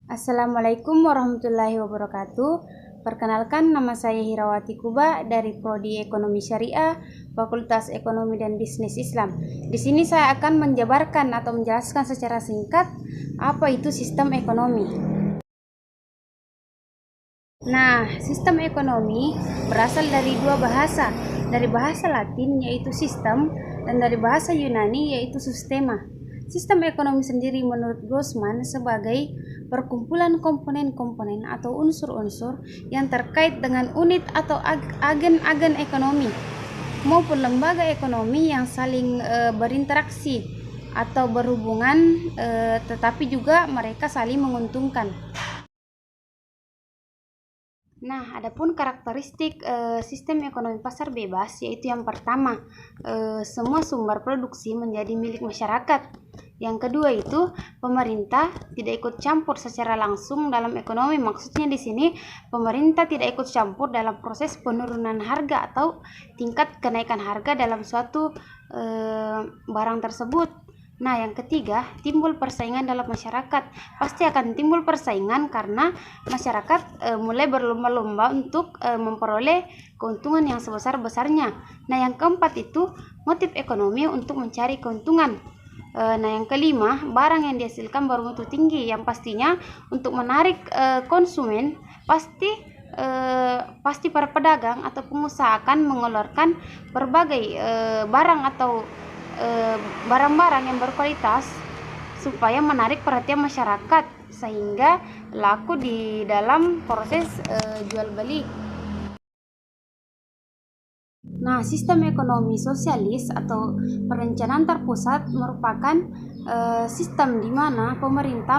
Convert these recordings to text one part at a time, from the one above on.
Assalamualaikum warahmatullahi wabarakatuh. Perkenalkan, nama saya Hirawati Kuba dari Prodi Ekonomi Syariah, Fakultas Ekonomi dan Bisnis Islam. Di sini saya akan menjabarkan atau menjelaskan secara singkat apa itu sistem ekonomi. Nah, sistem ekonomi berasal dari dua bahasa. Dari bahasa Latin yaitu sistem dan dari bahasa Yunani yaitu sistema. Sistem ekonomi sendiri menurut Grossman sebagai perkumpulan komponen-komponen atau unsur-unsur yang terkait dengan unit atau agen-agen ekonomi maupun lembaga ekonomi yang saling berinteraksi atau berhubungan, tetapi juga mereka saling menguntungkan. Nah, adapun karakteristik sistem ekonomi pasar bebas yaitu yang pertama, semua sumber produksi menjadi milik masyarakat. Yang kedua itu pemerintah tidak ikut campur secara langsung dalam ekonomi. Maksudnya di sini pemerintah tidak ikut campur dalam proses penurunan harga atau tingkat kenaikan harga dalam suatu barang tersebut. Nah, yang ketiga, timbul persaingan dalam masyarakat. Pasti akan timbul persaingan karena masyarakat mulai berlomba-lomba untuk memperoleh keuntungan yang sebesar-besarnya. Nah, yang keempat itu motif ekonomi untuk mencari keuntungan. Nah, yang kelima, barang yang dihasilkan bermutu tinggi, yang pastinya untuk menarik konsumen pasti para pedagang atau pengusaha akan mengeluarkan berbagai barang atau barang-barang yang berkualitas supaya menarik perhatian masyarakat sehingga laku di dalam proses jual beli. Nah, sistem ekonomi sosialis atau perencanaan terpusat merupakan sistem di mana pemerintah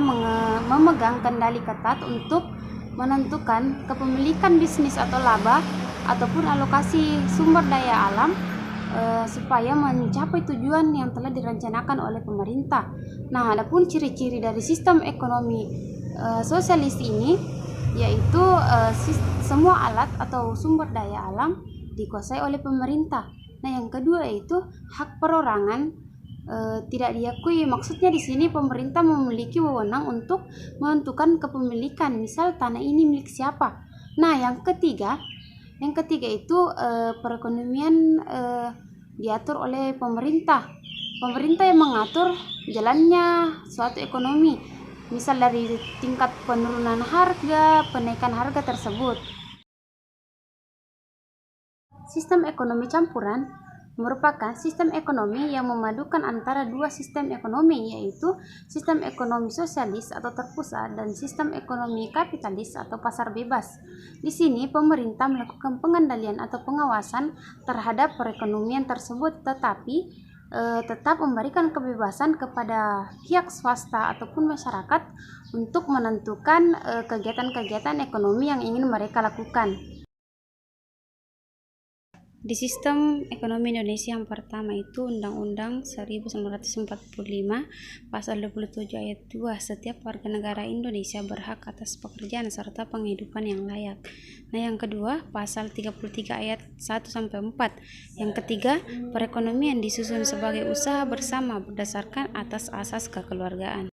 memegang kendali ketat untuk menentukan kepemilikan bisnis atau laba ataupun alokasi sumber daya alam supaya mencapai tujuan yang telah direncanakan oleh pemerintah. Nah, adapun ciri-ciri dari sistem ekonomi sosialis ini yaitu semua alat atau sumber daya alam dikuasai oleh pemerintah. Nah, yang kedua yaitu hak perorangan tidak diakui. Maksudnya di sini pemerintah memiliki wewenang untuk menentukan kepemilikan, misal tanah ini milik siapa. Nah, yang ketiga itu perekonomian diatur oleh pemerintah. Pemerintah yang mengatur jalannya suatu ekonomi, misal dari tingkat penurunan harga, penaikan harga tersebut. Sistem ekonomi campuran merupakan sistem ekonomi yang memadukan antara dua sistem ekonomi, yaitu sistem ekonomi sosialis atau terpusat dan sistem ekonomi kapitalis atau pasar bebas. Di sini pemerintah melakukan pengendalian atau pengawasan terhadap perekonomian tersebut, tetapi tetap memberikan kebebasan kepada pihak swasta ataupun masyarakat untuk menentukan kegiatan-kegiatan ekonomi yang ingin mereka lakukan. Di sistem ekonomi Indonesia yang pertama itu Undang-Undang 1945 Pasal 27 ayat 2, setiap warga negara Indonesia berhak atas pekerjaan serta penghidupan yang layak. Nah, yang kedua Pasal 33 ayat 1-4. Yang ketiga, perekonomian disusun sebagai usaha bersama berdasarkan atas asas kekeluargaan.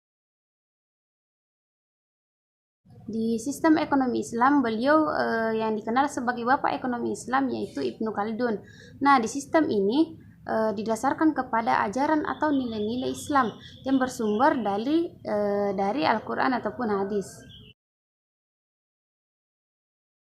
Di sistem ekonomi Islam, beliau yang dikenal sebagai Bapak Ekonomi Islam yaitu Ibnu Khaldun. Nah, di sistem ini didasarkan kepada ajaran atau nilai-nilai Islam yang bersumber dari Al-Quran ataupun hadis.